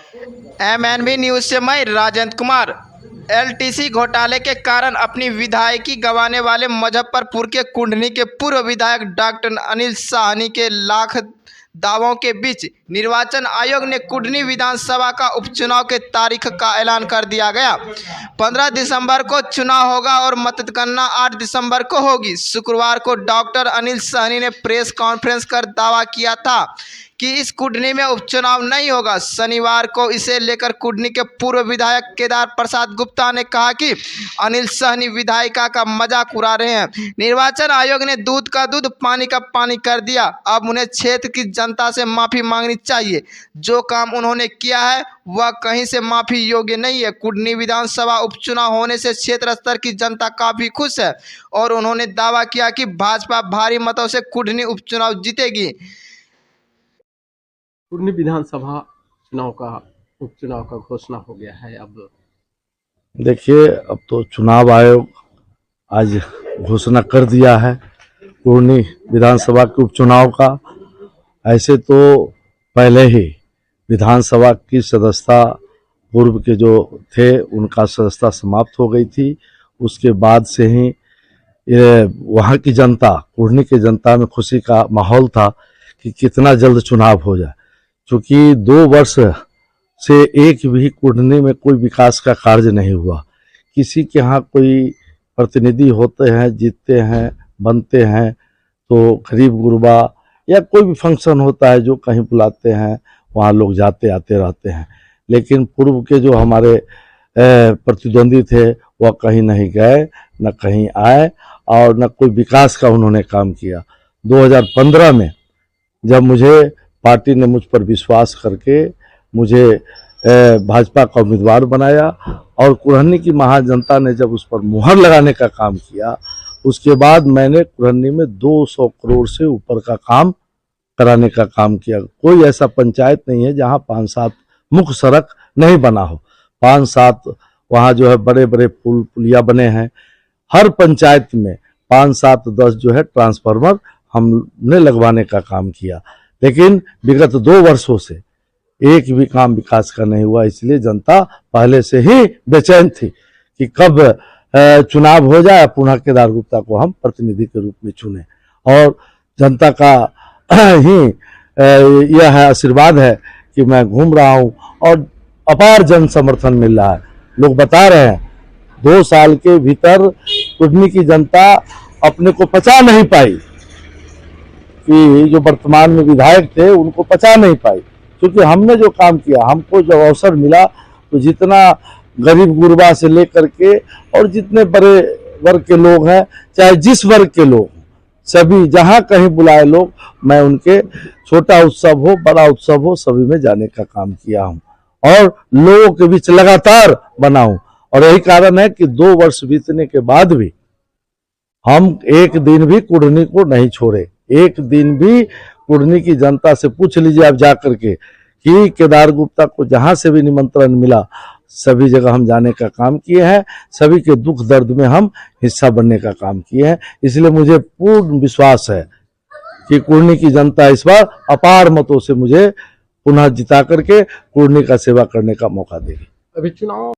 MNB news से मैं Rajendra Kumar. LTC घोटाले के कारण अपनी विधायकी गंवाने वाले मुजफ्फरपुर के कुंडनी के पूर्व विधायक डॉक्टर अनिल साहनी के लाख दावों के बीच निर्वाचन आयोग ने कुंडनी विधानसभा का उपचुनाव के तारीख का ऐलान कर दिया गया। 15 दिसंबर को चुनाव होगा और मतगणना 8 दिसंबर को होगी। शुक्रवार को डॉक्टर अनिल साहनी ने प्रेस कॉन्फ्रेंस कर दावा किया था कि इस कुंडनी में उपचुनाव नहीं होगा। शनिवार को इसे लेकर कुंडनी के पूर्व विधायक केदार प्रसाद गुप्ता ने कहा कि अनिल साहनी विधायिका का मजाक उड़ा रहे हैं। निर्वाचन आयोग ने दूध का दूध पानी का पानी कर दिया। अब उन्हें क्षेत्र की जनता से माफ़ी मांगनी चाहिए। जो काम उन्होंने किया है वह कहीं से माफ़ी योग्य नहीं है। कुंडनी विधानसभा उपचुनाव होने से क्षेत्र स्तर की जनता काफ़ी खुश है और उन्होंने दावा किया कि भाजपा भारी मतों से कुंडनी उपचुनाव जीतेगी। कुंडनी विधानसभा उपचुनाव का घोषणा हो गया है। अब देखिए, अब तो चुनाव आयोग आज घोषणा कर दिया है कुंडनी विधानसभा के उपचुनाव का। ऐसे तो पहले ही विधानसभा की सदस्यता पूर्व के जो थे उनका सदस्यता समाप्त हो गई थी। उसके बाद से ही वहाँ की जनता, कुंडनी की जनता में खुशी का माहौल था कि कितना जल्द चुनाव हो जाए। क्योंकि 2 वर्ष से एक भी कुंडनी में कोई विकास का कार्य नहीं हुआ। किसी के यहाँ कोई प्रतिनिधि होते हैं, जीतते हैं, बनते हैं, तो गरीब गुरबा या कोई भी फंक्शन होता है जो कहीं बुलाते हैं वहाँ लोग जाते आते रहते हैं। लेकिन पूर्व के जो हमारे प्रतिद्वंदी थे वह कहीं नहीं गए, न कहीं आए और न कोई विकास का उन्होंने काम किया। 2015 में जब मुझे पार्टी ने मुझ पर विश्वास करके मुझे भाजपा का उम्मीदवार बनाया और कुंडनी की महाजनता ने जब उस पर मुहर लगाने का काम किया, उसके बाद मैंने कुंडनी में 200 करोड़ से ऊपर का काम कराने का काम किया। कोई ऐसा पंचायत नहीं है जहां 5-7 मुख्य सड़क नहीं बना हो। 5-7 वहाँ जो है बड़े बड़े पुल पुलिया बने हैं। हर पंचायत में 5-7-10 जो है ट्रांसफार्मर हमने लगवाने का काम किया। लेकिन विगत 2 वर्षों से एक भी काम विकास का नहीं हुआ। इसलिए जनता पहले से ही बेचैन थी कि कब चुनाव हो जाए, पुनः केदार गुप्ता को हम प्रतिनिधि के रूप में चुने। और जनता का ही यह आशीर्वाद है कि मैं घूम रहा हूँ और अपार जन समर्थन मिल रहा है। लोग बता रहे हैं 2 साल के भीतर कुंडनी की जनता अपने को पचा नहीं पाई कि जो वर्तमान में विधायक थे उनको पचा नहीं पाई। क्योंकि हमने जो काम किया, हमको जब अवसर मिला तो जितना गरीब गुरबा से लेकर के और जितने बड़े वर्ग के लोग हैं, चाहे जिस वर्ग के लोग, सभी जहां कहीं बुलाए लोग, मैं उनके छोटा उत्सव हो बड़ा उत्सव हो सभी में जाने का काम किया हूं और लोगों के बीच लगातार बना हूं। और यही कारण है कि 2 वर्ष बीतने के बाद भी हम एक दिन भी कुंडनी को नहीं छोड़े। एक दिन भी कुंडनी की जनता से पूछ लीजिए आप जाकर के कि केदार गुप्ता को जहां से भी निमंत्रण मिला सभी जगह हम जाने का काम किए हैं। सभी के दुख दर्द में हम हिस्सा बनने का काम किए हैं। इसलिए मुझे पूर्ण विश्वास है कि कुंडनी की जनता इस बार अपार मतों से मुझे पुनः जिता करके कुंडनी का सेवा करने का मौका देगी। अभी चुनाव